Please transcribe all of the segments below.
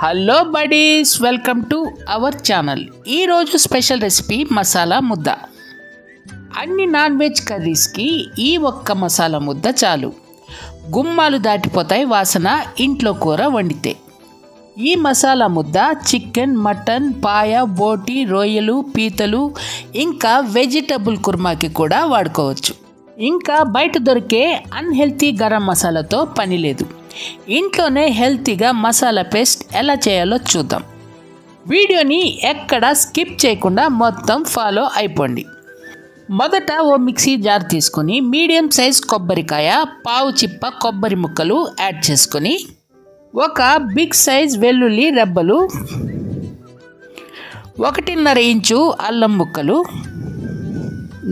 Hello buddies, welcome to our channel. ఈరోజు special recipe masala ముద్ద. అన్ని నాన్ వెజ్ కర్రీస్కి ఈ ఒక్క మసాలా ముద్ద చాలు. గుమ్మాలు దాటిపోతాయి వాసన ఇంట్లో కూర వండితే. ఈ మసాలా ముద్ద చికెన్, మటన్, పాయ, బోటి, రొయ్యలు, పీతలు ఇంకా వెజిటబుల్ కుర్మాకి కూడా వాడుకోవచ్చు. ఇంకా బయట దొరికే అన్హెల్తీ గరం మసాలాతో పని లేదు. ఇంట్లోనే హెల్తీగా మసాలా పేస్ట్ ఎలా చేయాలో చూద్దాం. వీడియోని ఎక్కడా స్కిప్ చేయకుండా మొత్తం ఫాలో అయిపోండి. మొదట ఓ మిక్సీ జార్ తీసుకొని మీడియం సైజ్ కొబ్బరికాయ, పావు చిప్ప కొబ్బరి ముక్కలు యాడ్ చేసుకొని ఒక బిగ్ సైజ్ వెల్లుల్లి రెబ్బలు, 1.5 ఇంచు అల్లం ముక్కలు,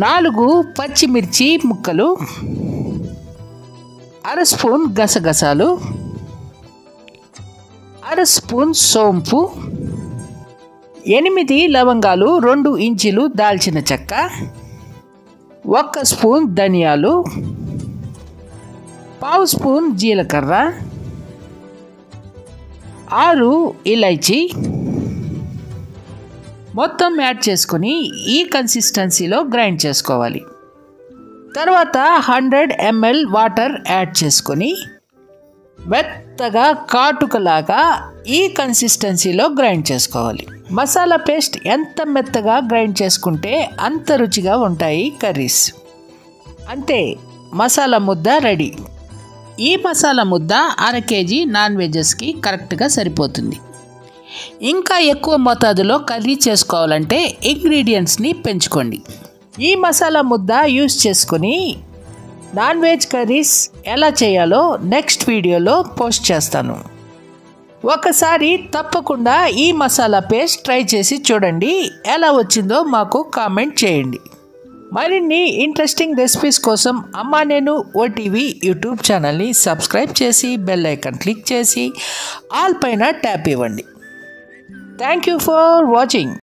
4 పచ్చిమిర్చి ముక్కలు, అర స్పూన్ గసగసాలు, అర స్పూన్ సోంపు, 8 లవంగాలు, 2 ఇంచులు దాల్చిన చెక్క, 1 స్పూన్ ధనియాలు, పావు స్పూన్ జీలకర్ర, 6 ఇలైచి మొత్తం యాడ్ చేసుకొని ఈ కన్సిస్టెన్సీలో గ్రైండ్ చేసుకోవాలి. తర్వాత 100 ml వాటర్ యాడ్ చేసుకొని మెత్తగా కాటుకలాగా ఈ కన్సిస్టెన్సీలో గ్రైండ్ చేసుకోవాలి. మసాలా పేస్ట్ ఎంత మెత్తగా గ్రైండ్ చేసుకుంటే అంత రుచిగా ఉంటాయి కర్రీస్. అంతే, మసాలా ముద్ద రెడీ. ఈ మసాలా ముద్ద 1/2 కేజీ నాన్ వెజెస్కి కరెక్ట్గా సరిపోతుంది. ఇంకా ఎక్కువ మోతాదులో కర్రీ చేసుకోవాలంటే ఇంగ్రీడియంట్స్ని పెంచుకోండి. ఈ మసాలా ముద్ద యూస్ చేసుకొని నాన్ వెజ్ కర్రీస్ ఎలా చేయాలో నెక్స్ట్ వీడియోలో పోస్ట్ చేస్తాను. ఒకసారి తప్పకుండా ఈ మసాలా పేస్ట్ ట్రై చేసి చూడండి. ఎలా వచ్చిందో మాకు కామెంట్ చేయండి. మరిన్ని ఇంట్రెస్టింగ్ రెసిపీస్ కోసం అమ్మా నేను ఓటీవీ యూట్యూబ్ ఛానల్ని సబ్స్క్రైబ్ చేసి బెల్ ఐకాన్ క్లిక్ చేసి ఆల్ పైన ట్యాప్ ఇవ్వండి. Thank you for watching.